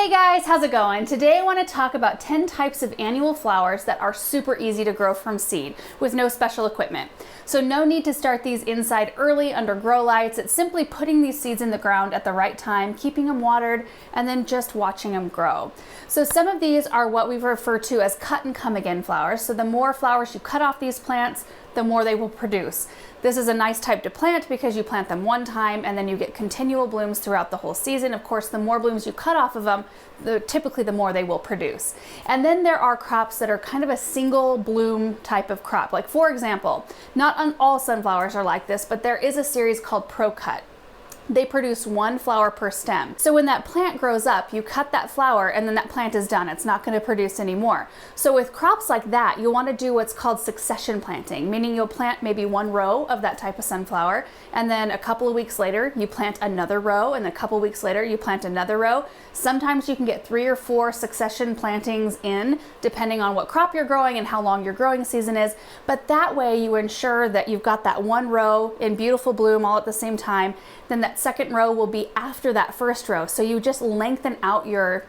Hey guys, how's it going? Today I want to talk about 10 types of annual flowers that are super easy to grow from seed with no special equipment. So no need to start these inside early under grow lights. It's simply putting these seeds in the ground at the right time, keeping them watered, and then just watching them grow. So some of these are what we refer to as cut and come again flowers. So the more flowers you cut off these plants, the more they will produce. This is a nice type to plant because you plant them one time and then you get continual blooms throughout the whole season. Of course, the more blooms you cut off of them, typically the more they will produce. And then there are crops that are kind of a single bloom type of crop. Like for example, not all sunflowers are like this, but there is a series called Pro Cut. They produce one flower per stem. So when that plant grows up, you cut that flower and then that plant is done. It's not going to produce anymore. So with crops like that, you'll want to do what's called succession planting, meaning you'll plant maybe one row of that type of sunflower, and then a couple of weeks later, you plant another row, and a couple of weeks later, you plant another row. Sometimes you can get 3 or 4 succession plantings in, depending on what crop you're growing and how long your growing season is. But that way you ensure that you've got that one row in beautiful bloom all at the same time. Then that second row will be after that first row. So you just lengthen out your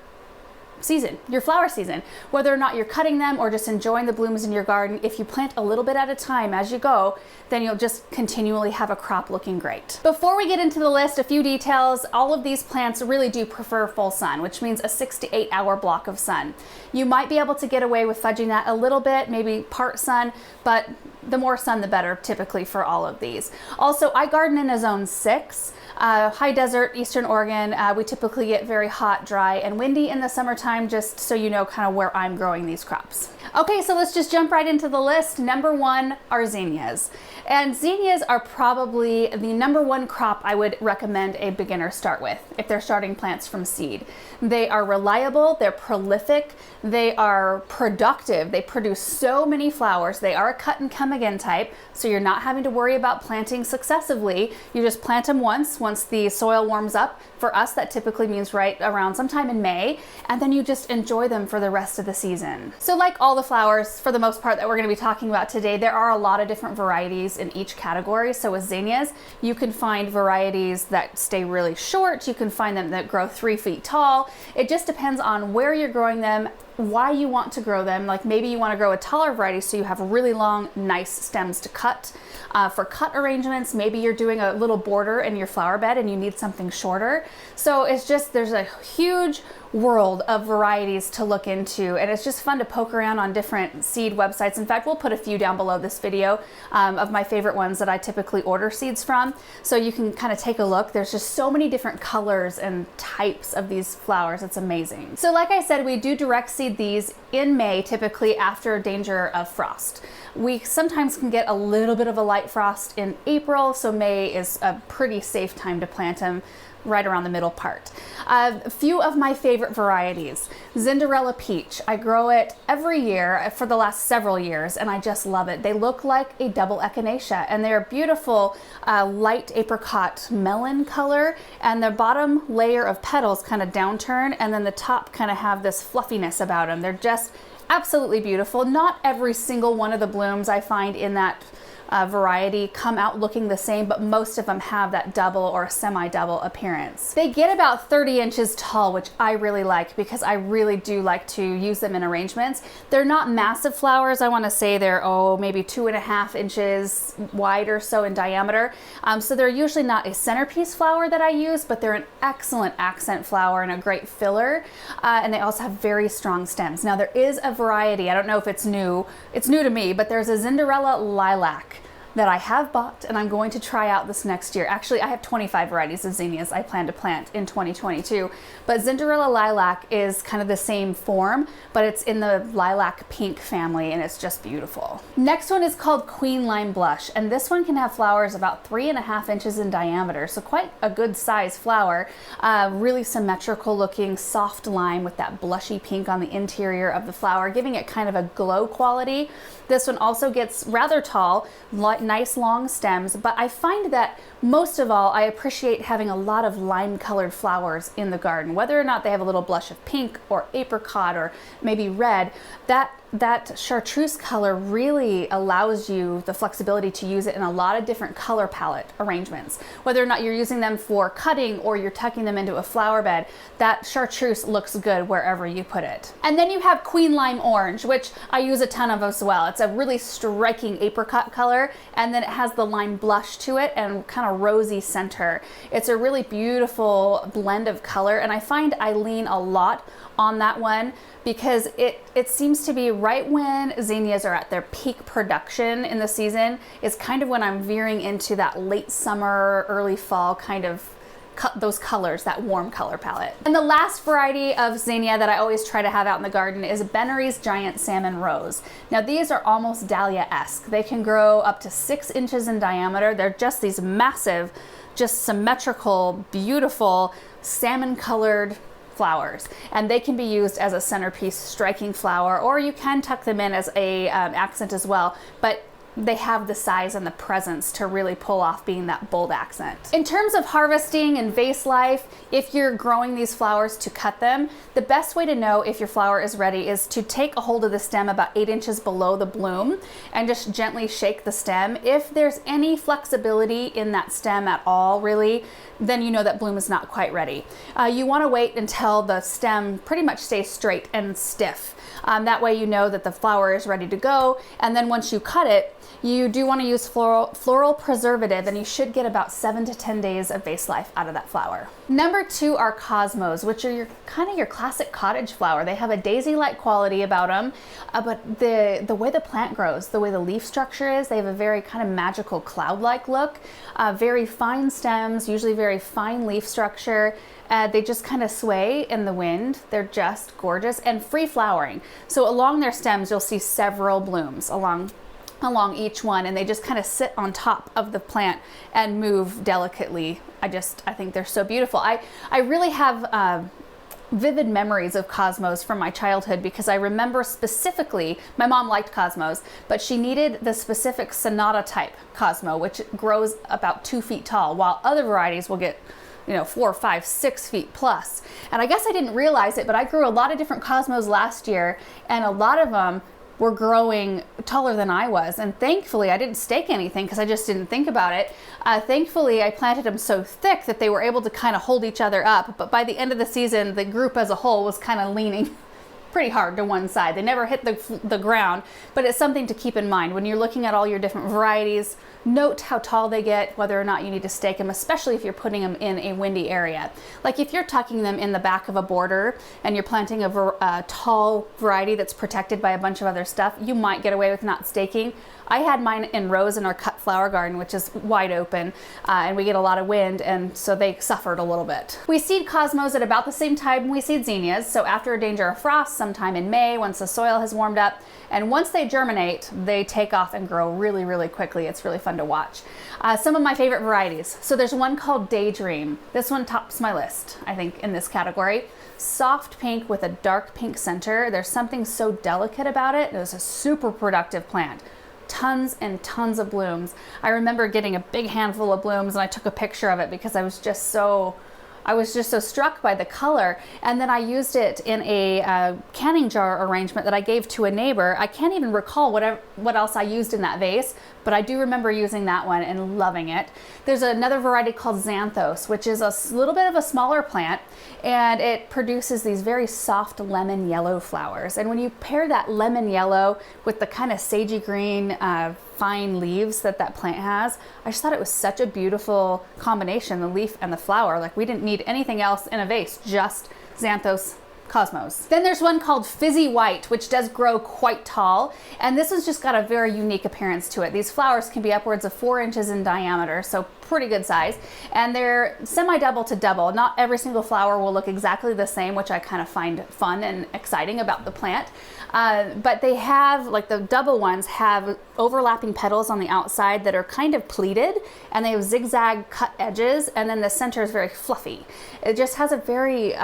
season, your flower season, whether or not you're cutting them or just enjoying the blooms in your garden. If you plant a little bit at a time as you go, then you'll just continually have a crop looking great. Before we get into the list, a few details. All of these plants really do prefer full sun, which means a 6 to 8 hour block of sun. You might be able to get away with fudging that a little bit, maybe part sun, but the more sun the better typically for all of these. Also, I garden in a zone 6. High desert, Eastern Oregon. We typically get very hot, dry, and windy in the summertime, just so you know kind of where I'm growing these crops. Okay, so let's just jump right into the list. Number 1 are zinnias. And zinnias are probably the number 1 crop I would recommend a beginner start with if they're starting plants from seed. They are reliable, they're prolific, they are productive, they produce so many flowers. They are a cut and come again type, so you're not having to worry about planting successively. You just plant them once the soil warms up. For us, that typically means right around sometime in May, and then you just enjoy them for the rest of the season. So like all the flowers, for the most part, that we're going to be talking about today, there are a lot of different varieties in each category. So with zinnias, you can find varieties that stay really short. You can find them that grow 3 feet tall. It just depends on where you're growing them, why you want to grow them. Like maybe you want to grow a taller variety so you have really long, nice stems to cut. For cut arrangements, maybe you're doing a little border in your flower bed and you need something shorter. So it's just, there's a huge world of varieties to look into, and it's just fun to poke around on different seed websites. In fact, we'll put a few down below this video of my favorite ones that I typically order seeds from, so you can kind of take a look. There's just so many different colors and types of these flowers. It's amazing. So like I said, we do direct seed these in May, typically after danger of frost. We sometimes can get a little bit of a light frost in April, so May is a pretty safe time to plant them, right around the middle part. A few of my favorite varieties. Zinderella Peach. I grow it every year for the last several years, and I just love it. They look like a double echinacea, and they're beautiful light apricot melon color, and the bottom layer of petals kind of downturn, and then the top kind of have this fluffiness about them. They're just absolutely beautiful. Not every single one of the blooms I find in that variety come out looking the same, but most of them have that double or semi-double appearance. They get about 30 inches tall, which I really like because I really do like to use them in arrangements. They're not massive flowers. I want to say they're maybe 2.5 inches wide or so in diameter. So they're usually not a centerpiece flower that I use, but they're an excellent accent flower and a great filler. And they also have very strong stems. Now there is a variety, I don't know if it's new to me, but there's a Zinderella Lilac that I have bought and I'm going to try out this next year. Actually, I have 25 varieties of zinnias I plan to plant in 2022, but Zinderella Lilac is kind of the same form, but it's in the lilac pink family, and it's just beautiful. Next one is called Queen Lime Blush, and this one can have flowers about 3.5 inches in diameter, so quite a good size flower. Really symmetrical looking, soft lime with that blushy pink on the interior of the flower, giving it kind of a glow quality. This one also gets rather tall, nice long stems, but I find that most of all, I appreciate having a lot of lime colored flowers in the garden. Whether or not they have a little blush of pink or apricot or maybe red, that that chartreuse color really allows you the flexibility to use it in a lot of different color palette arrangements. Whether or not you're using them for cutting or you're tucking them into a flower bed, that chartreuse looks good wherever you put it. And then you have Queen Lime Orange, which I use a ton of as well. It's a really striking apricot color, and then it has the lime blush to it and kind of rosy center. It's a really beautiful blend of color, and I find I lean a lot on that one because it seems to be right when zinnias are at their peak production in the season is kind of when I'm veering into that late summer, early fall kind of those colors, that warm color palette. And the last variety of zinnia that I always try to have out in the garden is Bennery's Giant Salmon Rose. Now these are almost dahlia-esque. They can grow up to 6 inches in diameter. They're just these massive, just symmetrical, beautiful salmon colored flowers, and they can be used as a centerpiece striking flower, or you can tuck them in as a accent as well, but they have the size and the presence to really pull off being that bold accent. In terms of harvesting and vase life, if you're growing these flowers to cut them, the best way to know if your flower is ready is to take a hold of the stem about 8 inches below the bloom and just gently shake the stem. If there's any flexibility in that stem at all, really, then you know that bloom is not quite ready. You want to wait until the stem pretty much stays straight and stiff. That way you know that the flower is ready to go, and then once you cut it, you do want to use floral preservative, and you should get about 7 to 10 days of vase life out of that flower. Number 2 are cosmos, which are kind of your classic cottage flower. They have a daisy-like quality about them, but the way the plant grows, the way the leaf structure is, they have a very kind of magical cloud-like look. Very fine stems, usually very fine leaf structure. They just kind of sway in the wind. They're just gorgeous and free flowering. So along their stems, you'll see several blooms along each one, and they just kind of sit on top of the plant and move delicately. I think they're so beautiful. I really have vivid memories of cosmos from my childhood because I remember specifically, my mom liked cosmos, but she needed the specific sonata type cosmo, which grows about 2 feet tall, while other varieties will get 4, 5, 6 feet plus. And I guess I didn't realize it, but I grew a lot of different cosmos last year, and a lot of them were growing taller than I was. And thankfully, I didn't stake anything because I just didn't think about it. Thankfully, I planted them so thick that they were able to kind of hold each other up. But by the end of the season, the group as a whole was kind of leaning pretty hard to one side. They never hit the ground, but it's something to keep in mind when you're looking at all your different varieties. Note how tall they get, whether or not you need to stake them, especially if you're putting them in a windy area. Like if you're tucking them in the back of a border and you're planting a tall variety that's protected by a bunch of other stuff, you might get away with not staking. I had mine in rows in our cut flower garden, which is wide open, and we get a lot of wind, and so they suffered a little bit. We seed cosmos at about the same time we seed zinnias, so after a danger of frost, sometime in May, once the soil has warmed up, and once they germinate, they take off and grow really, really quickly. It's really fun to watch. Some of my favorite varieties. So there's one called Daydream. This one tops my list, I think, in this category. Soft pink with a dark pink center. There's something so delicate about it. It was a super productive plant. Tons and tons of blooms. I remember getting a big handful of blooms, and I took a picture of it because I was just so struck by the color. And then I used it in a canning jar arrangement that I gave to a neighbor. I can't even recall what else I used in that vase, but I do remember using that one and loving it. There's another variety called Xanthos, which is a little bit of a smaller plant, and it produces these very soft lemon yellow flowers. And when you pair that lemon yellow with the kind of sagey green fine leaves that plant has, I just thought it was such a beautiful combination, the leaf and the flower. Like, we didn't need anything else in a vase, just Xanthos cosmos. Then there's one called Fizzy White, which does grow quite tall, and this has just got a very unique appearance to it. These flowers can be upwards of 4 inches in diameter, so pretty good size, and they're semi-double to double. Not every single flower will look exactly the same, which I kind of find fun and exciting about the plant. But they have, like the double ones, have overlapping petals on the outside that are kind of pleated, and they have zigzag cut edges, and then the center is very fluffy. It just has a very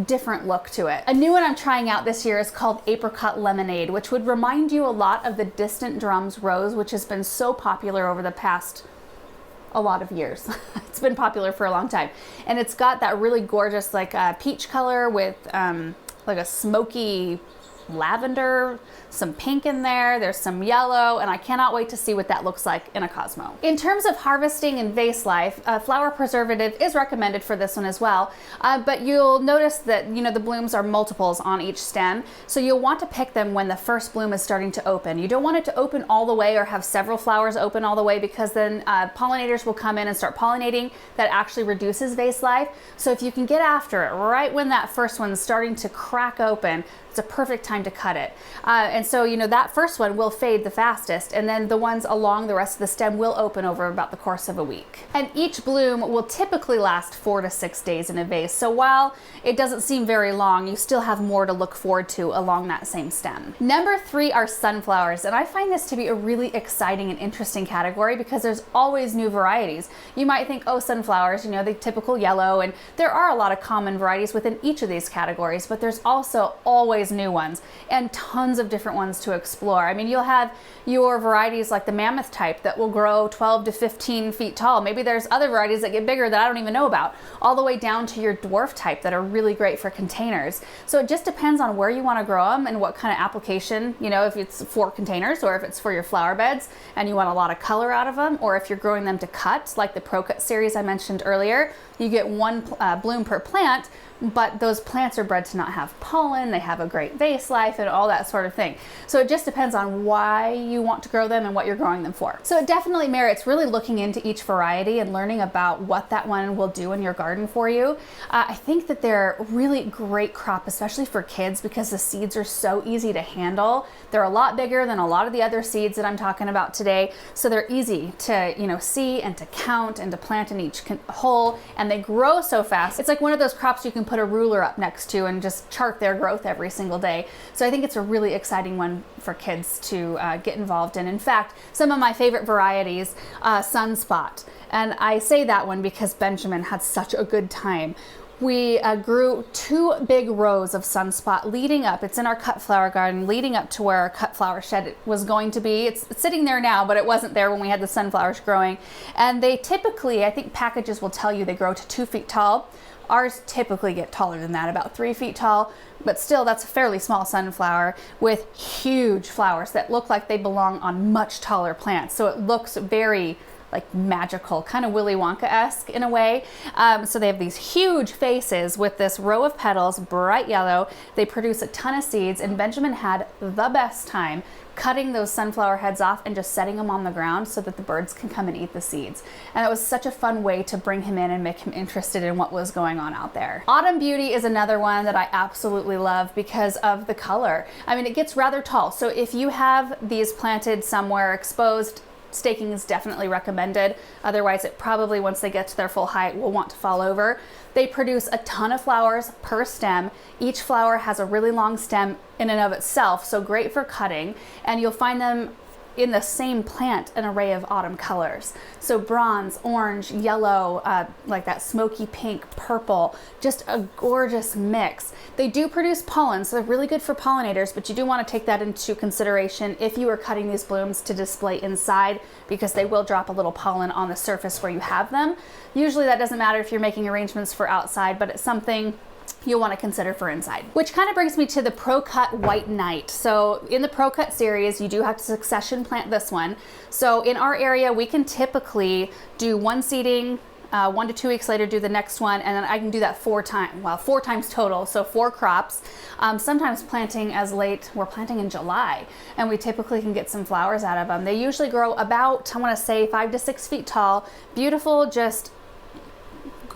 different look to it. A new one I'm trying out this year is called Apricot Lemonade, which would remind you a lot of the Distant Drums Rose, which has been so popular over the past a lot of years. It's been popular for a long time, and it's got that really gorgeous like peach color with like a smoky lavender, some pink in there, there's some yellow, and I cannot wait to see what that looks like in a Cosmo. In terms of harvesting and vase life, flower preservative is recommended for this one as well, but you'll notice that, you know, the blooms are multiples on each stem, so you'll want to pick them when the first bloom is starting to open. You don't want it to open all the way or have several flowers open all the way, because then pollinators will come in and start pollinating. That actually reduces vase life. So if you can get after it right when that first one's starting to crack open, it's a perfect time to cut it. And so, you know, that first one will fade the fastest, and then the ones along the rest of the stem will open over about the course of a week. And each bloom will typically last 4 to 6 days in a vase. So while it doesn't seem very long, you still have more to look forward to along that same stem. Number 3 are sunflowers. And I find this to be a really exciting and interesting category because there's always new varieties. You might think, oh, sunflowers, you know, the typical yellow, and there are a lot of common varieties within each of these categories, but there's also always new ones and tons of different ones to explore. I mean, you'll have your varieties like the mammoth type that will grow 12 to 15 feet tall. Maybe there's other varieties that get bigger that I don't even know about, all the way down to your dwarf type that are really great for containers. So it just depends on where you want to grow them and what kind of application, you know, if it's for containers or if it's for your flower beds and you want a lot of color out of them, or if you're growing them to cut, like the Pro Cut series I mentioned earlier. You get one bloom per plant, but those plants are bred to not have pollen, they have a great vase life and all that sort of thing. So it just depends on why you want to grow them and what you're growing them for. So it definitely merits really looking into each variety and learning about what that one will do in your garden for you. I think that they're really great crop, especially for kids, because the seeds are so easy to handle. They're a lot bigger than a lot of the other seeds that I'm talking about today. So they're easy to, you know, see and to count and to plant in each hole, and they grow so fast. It's like one of those crops you can put a ruler up next to and just chart their growth every single day. So I think it's a really exciting one for kids to get involved in. In fact, some of my favorite varieties, Sunspot. And I say that one because Benjamin had such a good time. We grew 2 big rows of Sunspot leading up. It's in our cut flower garden, leading up to where our cut flower shed was going to be. It's sitting there now, but it wasn't there when we had the sunflowers growing. And they typically, I think packages will tell you, they grow to 2 feet tall. Ours typically get taller than that, about 3 feet tall, but still that's a fairly small sunflower with huge flowers that look like they belong on much taller plants. So it looks very like magical, kind of Willy Wonka-esque in a way. So they have these huge faces with this row of petals, bright yellow. They produce a ton of seeds, and Benjamin had the best time cutting those sunflower heads off and just setting them on the ground so that the birds can come and eat the seeds. And it was such a fun way to bring him in and make him interested in what was going on out there. Autumn Beauty is another one that I absolutely love because of the color. I mean, it gets rather tall. So if you have these planted somewhere exposed, staking is definitely recommended. Otherwise, it probably, once they get to their full height, will want to fall over. They produce a ton of flowers per stem. Each flower has a really long stem in and of itself, so great for cutting. And you'll find them in the same plant an array of autumn colors. So bronze, orange, yellow, like that smoky pink, purple, just a gorgeous mix. They do produce pollen, so they're really good for pollinators, but you do want to take that into consideration if you are cutting these blooms to display inside, because they will drop a little pollen on the surface where you have them. Usually that doesn't matter if you're making arrangements for outside, but it's something you'll want to consider for inside. Which kind of brings me to the Pro Cut White Knight. So in the Pro Cut series, you do have to succession plant this one. So in our area, we can typically do one seeding, 1 to 2 weeks later do the next one, and then I can do that 4 times, well, 4 times total, so 4 crops. Sometimes planting as late, we're planting in July, and we typically can get some flowers out of them. They usually grow about, I want to say 5 to 6 feet tall, beautiful, just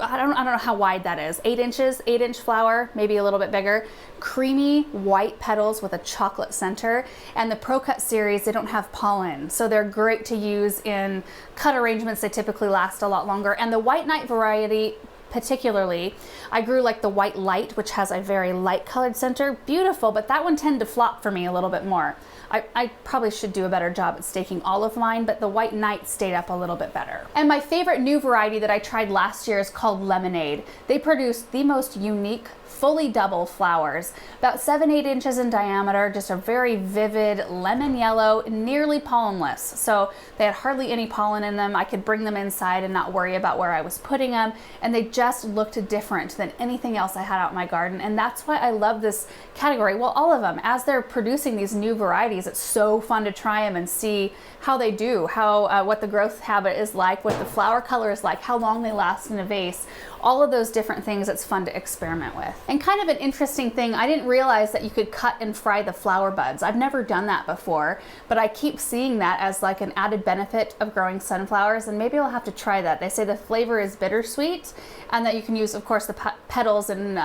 I don't know how wide that is. 8 inches, 8-inch flower, maybe a little bit bigger. Creamy white petals with a chocolate center. And the Pro Cut series, they don't have pollen, so they're great to use in cut arrangements. They typically last a lot longer. And the White Knight variety, particularly, I grew like the White Light, which has a very light colored center. Beautiful, but that one tended to flop for me a little bit more. I probably should do a better job at staking all of mine, but the White Knight stayed up a little bit better. And my favorite new variety that I tried last year is called Lemonade. They produce the most unique fully double flowers, about 7-8 inches in diameter, just a very vivid lemon yellow, nearly pollenless. So they had hardly any pollen in them. I could bring them inside and not worry about where I was putting them, and they just looked different than anything else I had out in my garden. And that's why I love this category. Well, all of them, as they're producing these new varieties, it's so fun to try them and see how they do, what the growth habit is like, what the flower color is like, how long they last in a vase, all of those different things it's fun to experiment with. And kind of an interesting thing, I didn't realize that you could cut and fry the flower buds. I've never done that before, but I keep seeing that as like an added benefit of growing sunflowers, and maybe I'll have to try that. They say the flavor is bittersweet, and that you can use, of course, the petals in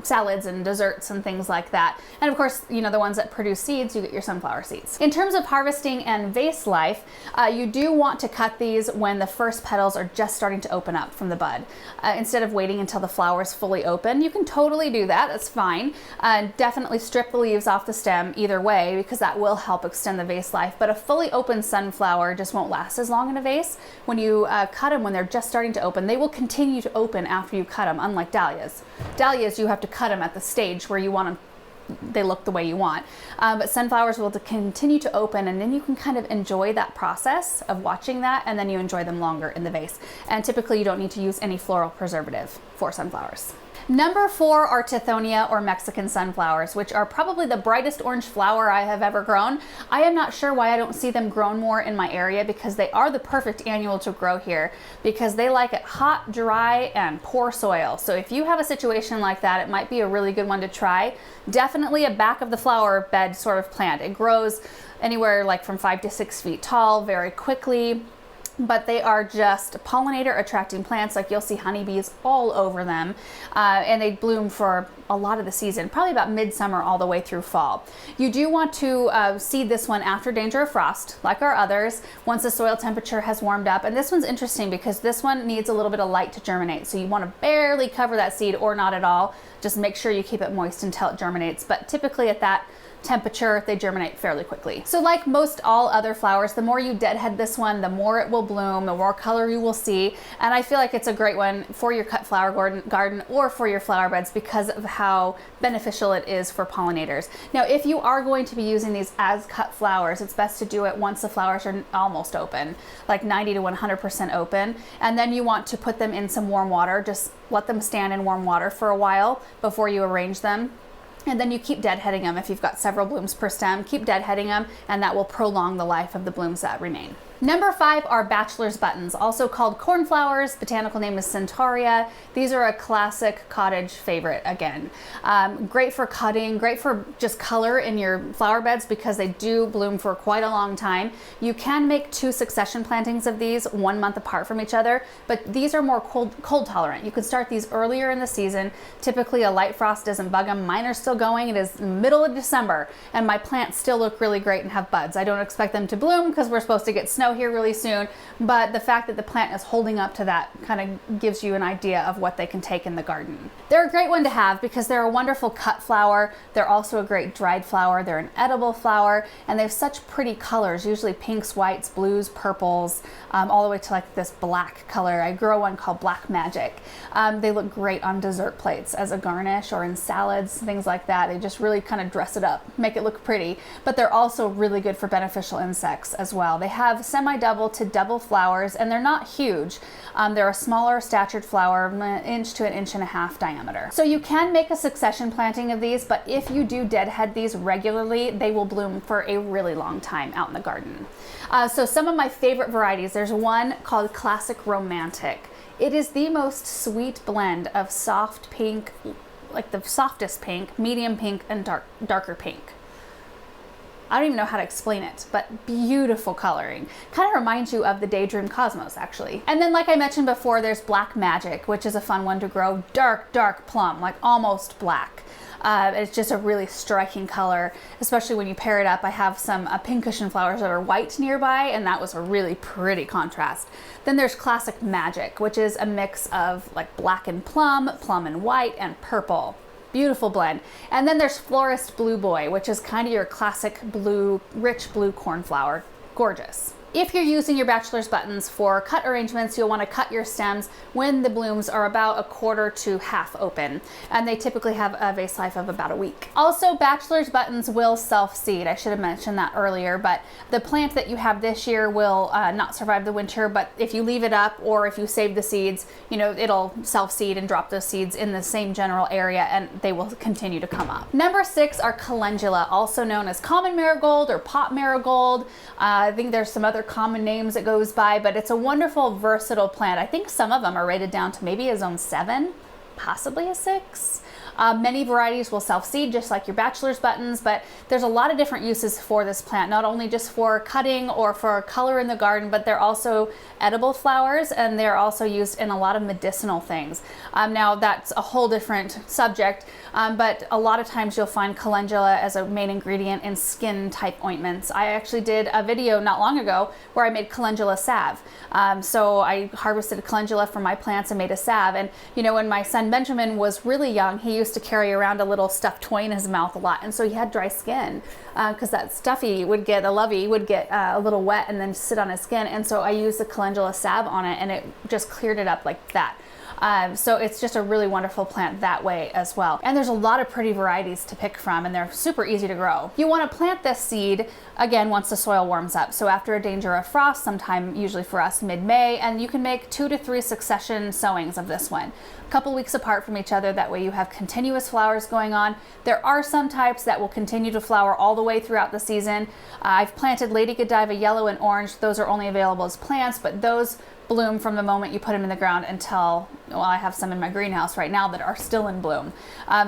salads and desserts and things like that. And of course, you know, the ones that produce seeds, you get your sunflower seeds. In terms of harvesting and vase life, you do want to cut these when the first petals are just starting to open up from the bud. Instead of waiting until the flower is fully open, you can totally do that, that's fine. Definitely strip the leaves off the stem either way, because that will help extend the vase life. But a fully open sunflower just won't last as long in a vase. When you cut them when they're just starting to open, they will continue to open after you cut them, unlike dahlias. Dahlias, you have to cut them at the stage where you want them, they look the way you want. But sunflowers will continue to open, and then you can kind of enjoy that process of watching that, and then you enjoy them longer in the vase. And typically you don't need to use any floral preservative for sunflowers. Number 4 are Tithonia, or Mexican sunflowers, which are probably the brightest orange flower I have ever grown. I am not sure why I don't see them grown more in my area, because they are the perfect annual to grow here, because they like it hot, dry, and poor soil. So if you have a situation like that, it might be a really good one to try. Definitely a back of the flower bed sort of plant. It grows anywhere like from 5 to 6 feet tall very quickly. But they are just pollinator attracting plants. Like, you'll see honeybees all over them, and they bloom for a lot of the season, probably about midsummer all the way through fall. You do want to seed this one after danger of frost, like our others, once the soil temperature has warmed up. And this one's interesting because this one needs a little bit of light to germinate. So you want to barely cover that seed, or not at all. Just make sure you keep it moist until it germinates. But typically at that temperature, they germinate fairly quickly. So like most all other flowers, the more you deadhead this one, the more it will bloom, the more color you will see. And I feel like it's a great one for your cut flower garden or for your flower beds, because of how beneficial it is for pollinators. Now, if you are going to be using these as cut flowers, it's best to do it once the flowers are almost open, like 90 to 100% open. And then you want to put them in some warm water. Just let them stand in warm water for a while before you arrange them. And then you keep deadheading them. If you've got several blooms per stem, keep deadheading them, and that will prolong the life of the blooms that remain. Number 5 are Bachelor's Buttons, also called cornflowers. Botanical name is Centaurea. These are a classic cottage favorite again. Great for cutting, great for just color in your flower beds, because they do bloom for quite a long time. You can make 2 succession plantings of these 1 month apart from each other, but these are more cold tolerant. You can start these earlier in the season. Typically a light frost doesn't bug them. Mine are still going. It is the middle of December, and my plants still look really great and have buds. I don't expect them to bloom because we're supposed to get snow here really soon, but the fact that the plant is holding up to that kind of gives you an idea of what they can take in the garden. They're a great one to have because they're a wonderful cut flower. They're also a great dried flower. They're an edible flower, and they have such pretty colors, usually pinks, whites, blues, purples, all the way to like this black color. I grow one called Black Magic. They look great on dessert plates as a garnish, or in salads, things like that. They just really kind of dress it up, make it look pretty, but they're also really good for beneficial insects as well. They have semi-double to double flowers, and they're not huge. They're a smaller statured flower, 1 inch to 1.5 inches diameter. So you can make a succession planting of these, but if you do deadhead these regularly, they will bloom for a really long time out in the garden. So some of my favorite varieties, there's one called Classic Romantic. It is the most sweet blend of soft pink, like the softest pink, medium pink, and darker pink. I don't even know how to explain it, but beautiful coloring. Kind of reminds you of the Daydream Cosmos, actually. And then, like I mentioned before, there's Black Magic, which is a fun one to grow. Dark, dark plum, like almost black. It's just a really striking color, especially when you pair it up. I have some pincushion flowers that are white nearby, and that was a really pretty contrast. Then there's Classic Magic, which is a mix of like black and plum, plum and white, and purple. Beautiful blend. And then there's Florist Blue Boy, which is kind of your classic blue, rich blue cornflower. Gorgeous. If you're using your Bachelor's Buttons for cut arrangements, you'll want to cut your stems when the blooms are about a quarter to half open, and they typically have a vase life of about a week. Also, Bachelor's Buttons will self-seed. I should have mentioned that earlier, but the plant that you have this year will not survive the winter, but if you leave it up or if you save the seeds, you know, it'll self-seed and drop those seeds in the same general area, and they will continue to come up. Number 6 are Calendula, also known as common marigold or pot marigold. I think there's some other common names it goes by, but it's a wonderful, versatile plant. I think some of them are rated down to maybe a zone 7, possibly a 6. Many varieties will self-seed just like your Bachelor's Buttons, but there's a lot of different uses for this plant, not only just for cutting or for color in the garden, but they're also edible flowers, and they're also used in a lot of medicinal things. Now that's a whole different subject, but a lot of times you'll find calendula as a main ingredient in skin type ointments. I actually did a video not long ago where I made calendula salve. So I harvested calendula from my plants and made a salve, and you know, when my son Benjamin was really young, he used to carry around a little stuffed toy in his mouth a lot, and so he had dry skin because that stuffy would get, the lovey would get a little wet and then sit on his skin, and so I used the calendula salve on it and it just cleared it up like that. So it's just a really wonderful plant that way as well. And there's a lot of pretty varieties to pick from, and they're super easy to grow. You want to plant this seed again once the soil warms up. So after a danger of frost, sometime usually for us mid-May, and you can make 2 to 3 succession sowings of this one, a couple weeks apart from each other. That way you have continuous flowers going on. There are some types that will continue to flower all the way throughout the season. I've planted Lady Godiva yellow and orange. Those are only available as plants, but those bloom from the moment you put them in the ground until, well, I have some in my greenhouse right now that are still in bloom.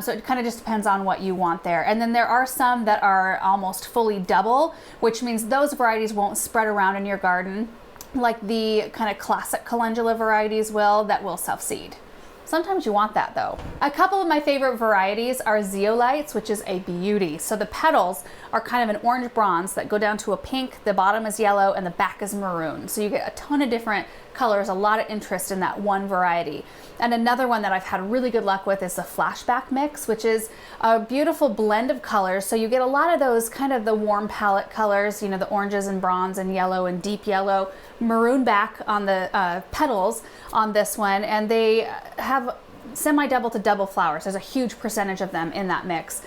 So it kind of just depends on what you want there. And then there are some that are almost fully double, which means those varieties won't spread around in your garden like the kind of classic calendula varieties will, that will self-seed. Sometimes you want that though. A couple of my favorite varieties are zeolites, which is a beauty. So the petals are kind of an orange bronze that go down to a pink, the bottom is yellow, and the back is maroon. So you get a ton of different colors, a lot of interest in that one variety. And another one that I've had really good luck with is the flashback mix, which is a beautiful blend of colors. So you get a lot of those kind of the warm palette colors, you know, the oranges and bronze and yellow and deep yellow, maroon back on the petals on this one, and they have semi-double to double flowers. There's a huge percentage of them in that mix.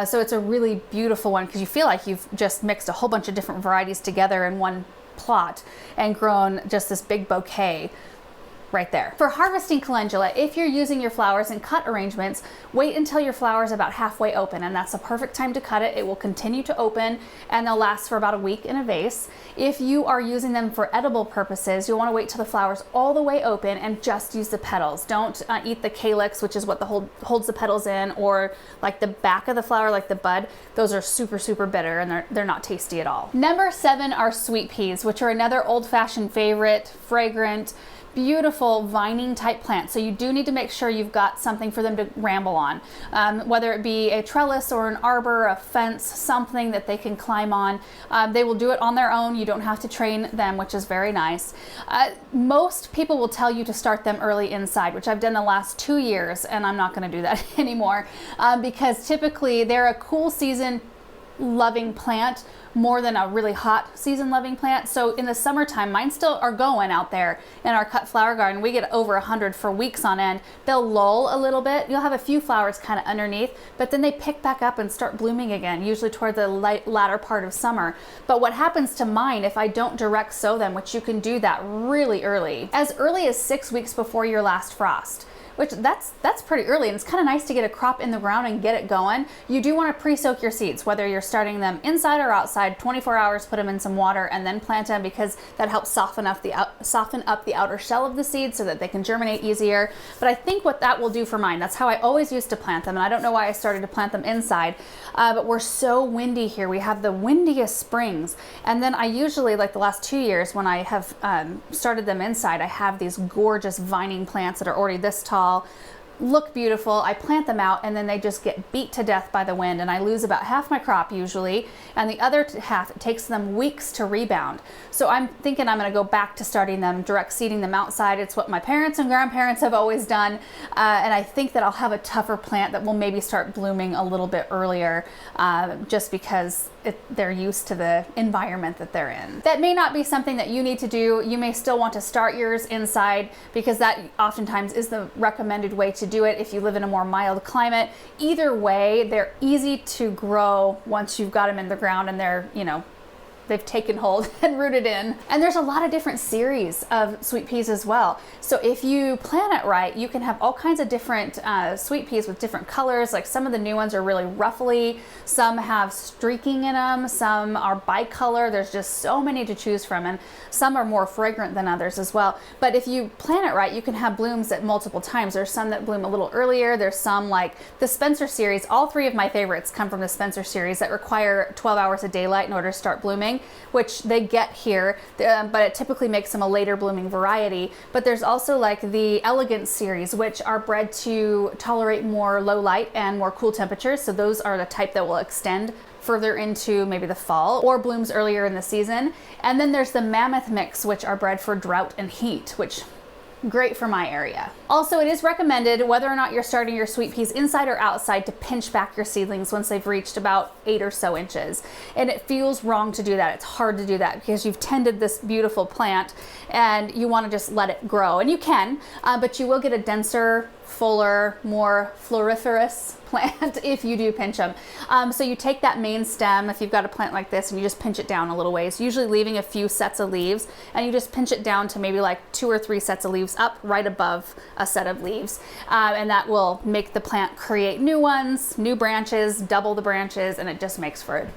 So it's a really beautiful one because you feel like you've just mixed a whole bunch of different varieties together in one plot and grown just this big bouquet right there. For harvesting calendula, if you're using your flowers in cut arrangements, wait until your flower is about halfway open, and that's the perfect time to cut it. It will continue to open and they'll last for about a week in a vase. If you are using them for edible purposes, you'll want to wait till the flower's all the way open and just use the petals. Don't eat the calyx, which is what holds the petals in, or like the back of the flower, like the bud. Those are super, super bitter, and they're not tasty at all. Number 7 are sweet peas, which are another old-fashioned favorite, fragrant, beautiful vining type plant. So you do need to make sure you've got something for them to ramble on, whether it be a trellis or an arbor, a fence, something that they can climb on. They will do it on their own. You don't have to train them, which is very nice. Most people will tell you to start them early inside, which I've done the last 2 years, and I'm not going to do that anymore because typically they're a cool season loving plant more than a really hot season loving plant. So in the summertime, mine still are going out there in our cut flower garden. We get over 100 for weeks on end. They'll lull a little bit. You'll have a few flowers kind of underneath, but then they pick back up and start blooming again, usually toward the latter part of summer. But what happens to mine if I don't direct sow them, which you can do that really early as 6 weeks before your last frost, which that's pretty early, and it's kind of nice to get a crop in the ground and get it going. You do want to pre-soak your seeds, whether you're starting them inside or outside. 24 hours, put them in some water and then plant them, because that helps soften up the outer shell of the seed so that they can germinate easier. But I think what that will do for mine, that's how I always used to plant them, and I don't know why I started to plant them inside, but we're so windy here. We have the windiest springs, and then I usually, like the last 2 years when I have started them inside, I have these gorgeous vining plants that are already this tall, look beautiful. I plant them out and then they just get beat to death by the wind, and I lose about half my crop usually, and the other half, it takes them weeks to rebound. So I'm thinking I'm going to go back to starting them, direct seeding them outside. It's what my parents and grandparents have always done, and I think that I'll have a tougher plant that will maybe start blooming a little bit earlier, just because they're used to the environment that they're in. That may not be something that you need to do. You may still want to start yours inside, because that oftentimes is the recommended way to do it if you live in a more mild climate. Either way, they're easy to grow once you've got them in the ground and they're, you know, they've taken hold and rooted in. And there's a lot of different series of sweet peas as well. So if you plant it right, you can have all kinds of different sweet peas with different colors. Like some of the new ones are really ruffly, some have streaking in them, some are bicolor. There's just so many to choose from, and some are more fragrant than others as well. But if you plant it right, you can have blooms at multiple times. There's some that bloom a little earlier. There's some like the Spencer series. All three of my favorites come from the Spencer series that require 12 hours of daylight in order to start blooming, which they get here, but it typically makes them a later blooming variety. But there's also like the Elegance series, which are bred to tolerate more low light and more cool temperatures. So those are the type that will extend further into maybe the fall or blooms earlier in the season. And then there's the Mammoth mix, which are bred for drought and heat, which great for my area. Also, it is recommended, whether or not you're starting your sweet peas inside or outside, to pinch back your seedlings once they've reached about 8 or so inches. And it feels wrong to do that. It's hard to do that because you've tended this beautiful plant and you want to just let it grow. And you can, but you will get a denser, fuller, more floriferous plant if you do pinch them. So you take that main stem, if you've got a plant like this, and you just pinch it down a little ways, usually leaving a few sets of leaves, and you just pinch it down to maybe like 2 or 3 sets of leaves up right above a set of leaves. And that will make the plant create new ones, new branches, double the branches, and it just makes for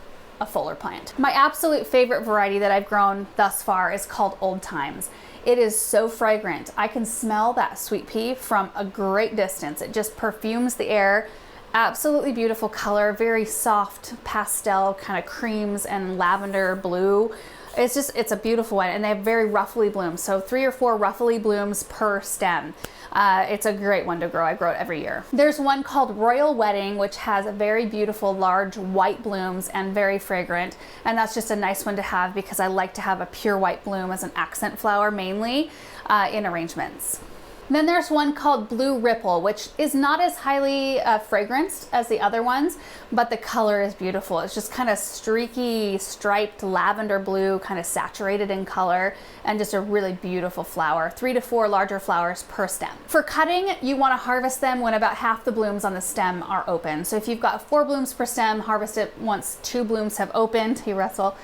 a fuller plant. My absolute favorite variety that I've grown thus far is called Old Times. It is so fragrant. I can smell that sweet pea from a great distance. It just perfumes the air. Absolutely beautiful color, very soft pastel kind of creams and lavender blue. It's a beautiful one, and they have very ruffly blooms. So 3 or 4 ruffly blooms per stem. It's a great one to grow. I grow it every year. There's one called Royal Wedding, which has a very beautiful large white blooms and very fragrant. And that's just a nice one to have because I like to have a pure white bloom as an accent flower mainly in arrangements. Then there's one called Blue Ripple, which is not as highly fragranced as the other ones, but the color is beautiful. It's just kind of streaky, striped lavender blue, kind of saturated in color, and just a really beautiful flower. 3 to 4 larger flowers per stem. For cutting, you want to harvest them when about half the blooms on the stem are open. So if you've got 4 blooms per stem, harvest it once 2 blooms have opened. Hey, Russell.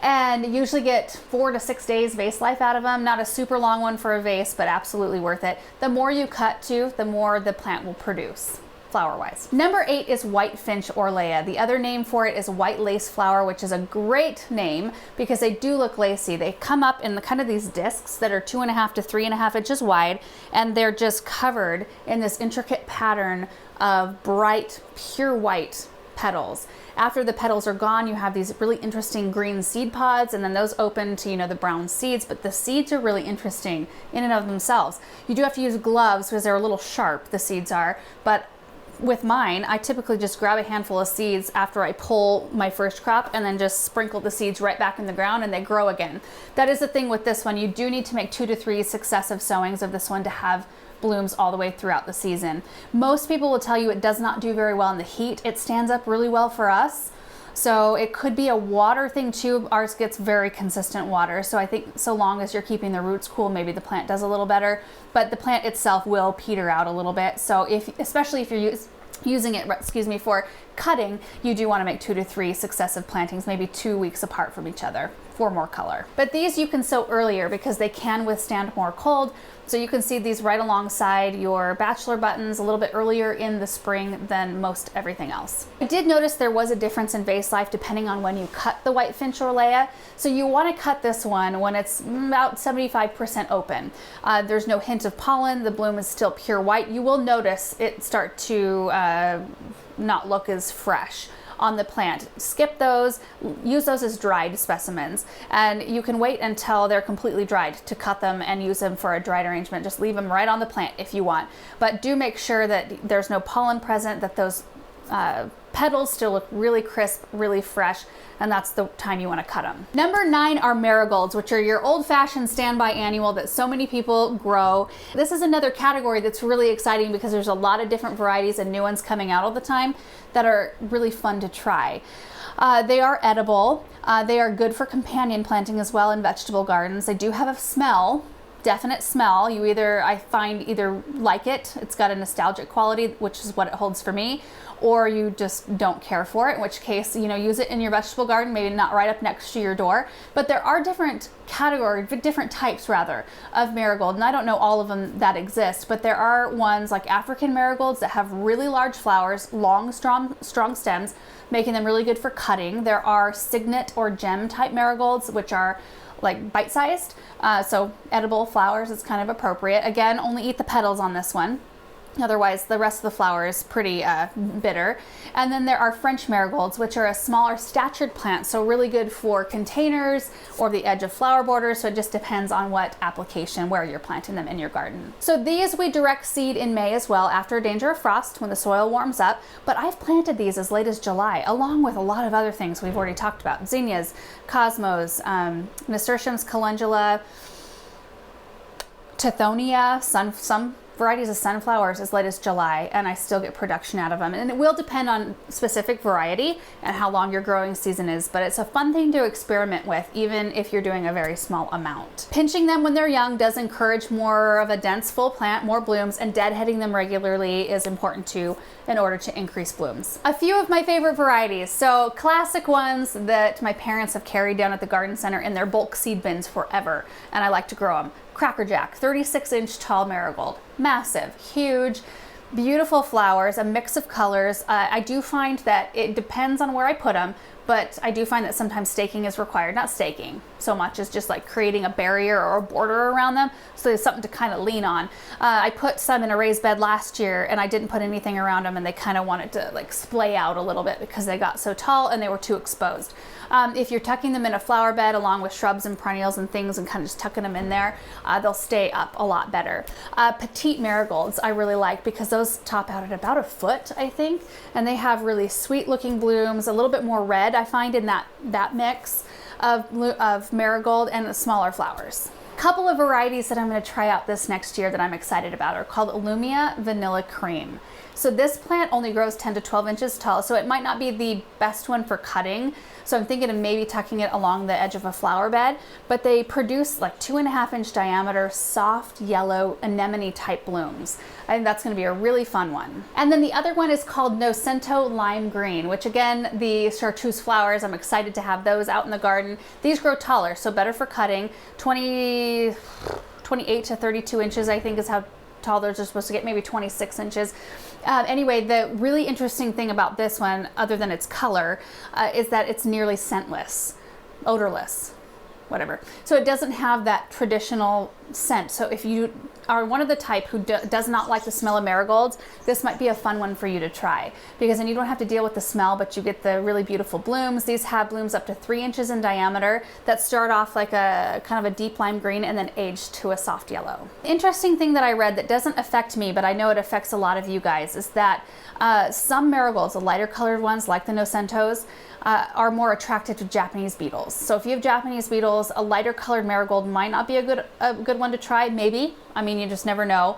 And usually get 4 to 6 days vase life out of them. Not a super long one for a vase, but absolutely worth it. The more you cut too, the more the plant will produce flower-wise. Number 8 is White Finch Orlaya. The other name for it is White Lace Flower, which is a great name because they do look lacy. They come up in the kind of these discs that are 2.5 to 3.5 inches wide, and they're just covered in this intricate pattern of bright, pure white petals. After the petals are gone, you have these really interesting green seed pods, and then those open to, the brown seeds, but the seeds are really interesting in and of themselves. You do have to use gloves because they're a little sharp, the seeds are, but with mine, I typically just grab a handful of seeds after I pull my first crop and then just sprinkle the seeds right back in the ground and they grow again. That is the thing with this one. You do need to make 2 to 3 successive sowings of this one to have blooms all the way throughout the season. Most people will tell you it does not do very well in the heat. It stands up really well for us. So it could be a water thing too. Ours gets very consistent water. So I think so long as you're keeping the roots cool, maybe the plant does a little better, but the plant itself will peter out a little bit. So especially if you're using it, for cutting, you do want to make 2 to 3 successive plantings, maybe 2 weeks apart from each other for more color. But these you can sow earlier because they can withstand more cold. So you can see these right alongside your Bachelor Buttons a little bit earlier in the spring than most everything else. I did notice there was a difference in vase life depending on when you cut the White Finch Orlaya. So you want to cut this one when it's about 75% open. There's no hint of pollen. The bloom is still pure white. You will notice it start to not look as fresh on the plant. Skip those, use those as dried specimens, and you can wait until they're completely dried to cut them and use them for a dried arrangement. Just leave them right on the plant if you want, but do make sure that there's no pollen present, that those petals still look really crisp, really fresh, and that's the time you want to cut them. Number 9 are marigolds, which are your old-fashioned standby annual that so many people grow. This is another category that's really exciting because there's a lot of different varieties and new ones coming out all the time that are really fun to try. They are edible. They are good for companion planting as well in vegetable gardens. They do have a smell, definite smell. You I find either like it, it's got a nostalgic quality, which is what it holds for me, or you just don't care for it, in which case, use it in your vegetable garden, maybe not right up next to your door. But there are different different types rather, of marigold, and I don't know all of them that exist, but there are ones like African marigolds that have really large flowers, long, strong stems, making them really good for cutting. There are signet or gem type marigolds, which are like bite-sized, so edible flowers is kind of appropriate. Again, only eat the petals on this one. Otherwise, the rest of the flower is pretty bitter. And then there are French marigolds, which are a smaller statured plant, so really good for containers or the edge of flower borders. So it just depends on what application, where you're planting them in your garden. So these we direct seed in May as well, after danger of frost, when the soil warms up. But I've planted these as late as July, along with a lot of other things we've already talked about: zinnias, cosmos, nasturtiums, calendula, Tithonia, some varieties of sunflowers as late as July, and I still get production out of them. And it will depend on specific variety and how long your growing season is, but it's a fun thing to experiment with, even if you're doing a very small amount. Pinching them when they're young does encourage more of a dense full plant, more blooms, and deadheading them regularly is important too in order to increase blooms. A few of my favorite varieties. So classic ones that my parents have carried down at the garden center in their bulk seed bins forever, and I like to grow them. Crackerjack, 36-inch tall marigold, massive, huge, beautiful flowers, a mix of colors. I do find that it depends on where I put them, but I do find that sometimes staking is required. Not staking so much as just like creating a barrier or a border around them, so there's something to kind of lean on. I put some in a raised bed last year, and I didn't put anything around them, and they kind of wanted to like splay out a little bit because they got so tall and they were too exposed. If you're tucking them in a flower bed along with shrubs and perennials and things and kind of just tucking them in there, they'll stay up a lot better. Petite marigolds I really like because those top out at about a foot, I think, and they have really sweet looking blooms, a little bit more red I find in that mix of marigold, and the smaller flowers. Couple of varieties that I'm going to try out this next year that I'm excited about are called Illumia Vanilla Cream. So this plant only grows 10 to 12 inches tall, so it might not be the best one for cutting. So I'm thinking of maybe tucking it along the edge of a flower bed, but they produce like 2.5-inch diameter, soft yellow anemone type blooms. I think that's going to be a really fun one. And then the other one is called Nocento Lime Green, which again, the chartreuse flowers, I'm excited to have those out in the garden. These grow taller, so better for cutting. 28 to 32 inches, I think, is how tall they're supposed to get, maybe 26 inches. Anyway, the really interesting thing about this one, other than its color, is that it's nearly scentless, odorless, whatever. So it doesn't have that traditional scent. So if you are one of the type who does not like the smell of marigolds, this might be a fun one for you to try, because then you don't have to deal with the smell, but you get the really beautiful blooms. These have blooms up to 3 inches in diameter that start off like a kind of a deep lime green and then age to a soft yellow. Interesting thing that I read that doesn't affect me, but I know it affects a lot of you guys, is that some marigolds, the lighter colored ones like the Nocentos, are more attracted to Japanese beetles. So if you have Japanese beetles, a lighter colored marigold might not be a good one to try, maybe. I mean, you just never know.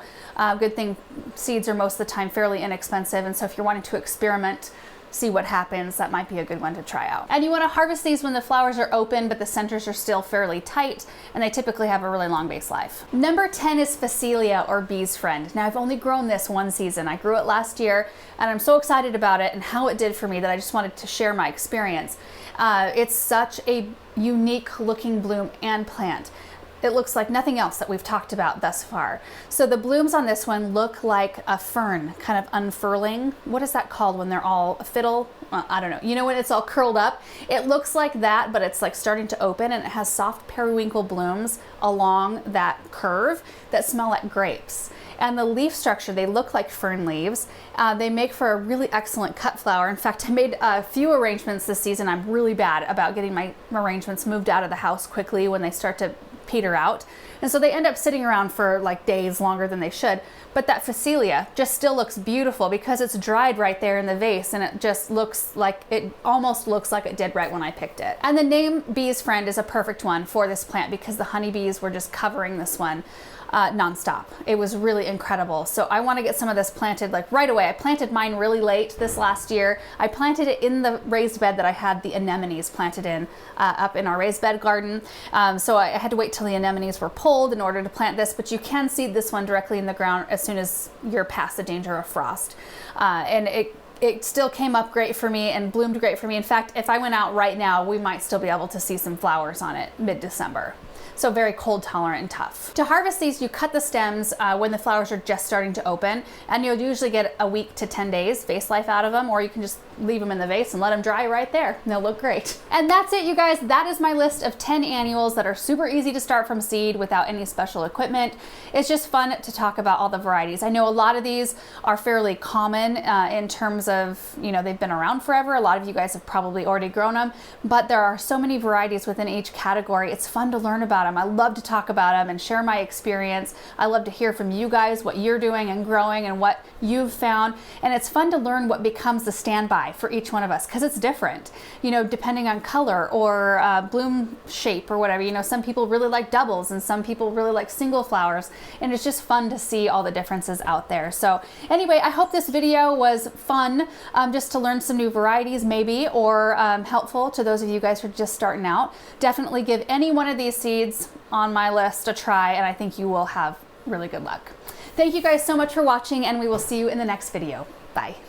Good thing seeds are most of the time fairly inexpensive, and so if you're wanting to experiment, see what happens, that might be a good one to try out. And you want to harvest these when the flowers are open, but the centers are still fairly tight, and they typically have a really long base life. Number 10 is Phacelia, or bee's friend. Now, I've only grown this one season. I grew it last year, and I'm so excited about it and how it did for me that I just wanted to share my experience. It's such a unique looking bloom and plant. It looks like nothing else that we've talked about thus far. So the blooms on this one look like a fern kind of unfurling. What is that called when they're all a fiddle? I don't know. You know, when it's all curled up? It looks like that, but it's like starting to open, and it has soft periwinkle blooms along that curve that smell like grapes. and the leaf structure, they look like fern leaves. They make for a really excellent cut flower. In fact, I made a few arrangements this season. I'm really bad about getting my arrangements moved out of the house quickly when they start to peter out. And so they end up sitting around for like days longer than they should. But that Phacelia just still looks beautiful because it's dried right there in the vase, and it just looks like, it almost looks like it did right when I picked it. And the name Bee's Friend is a perfect one for this plant because the honeybees were just covering this one nonstop. It was really incredible. So I want to get some of this planted like right away. I planted mine really late this last year. I planted it in the raised bed that I had the anemones planted in up in our raised bed garden. So I had to wait till the anemones were pulled in order to plant this, but you can seed this one directly in the ground as soon as you're past the danger of frost. And it still came up great for me and bloomed great for me. In fact, if I went out right now, we might still be able to see some flowers on it mid-December. So very cold tolerant and tough. To harvest these, you cut the stems when the flowers are just starting to open, and you'll usually get a week to 10 days vase life out of them, or you can just leave them in the vase and let them dry right there. They'll look great. And that's it, you guys. That is my list of 10 annuals that are super easy to start from seed without any special equipment. It's just fun to talk about all the varieties. I know a lot of these are fairly common in terms of, you know, they've been around forever. A lot of you guys have probably already grown them, but there are so many varieties within each category. It's fun to learn about them. I love to talk about them and share my experience. I love to hear from you guys what you're doing and growing and what you've found. And it's fun to learn what becomes the standby for each one of us because it's different, you know, depending on color or bloom shape or whatever. You know, some people really like doubles and some people really like single flowers, and it's just fun to see all the differences out there. So anyway, I hope this video was fun just to learn some new varieties maybe, or helpful to those of you guys who are just starting out. Definitely give any one of these seeds on my list a try, and I think you will have really good luck. Thank you guys so much for watching, and we will see you in the next video. Bye.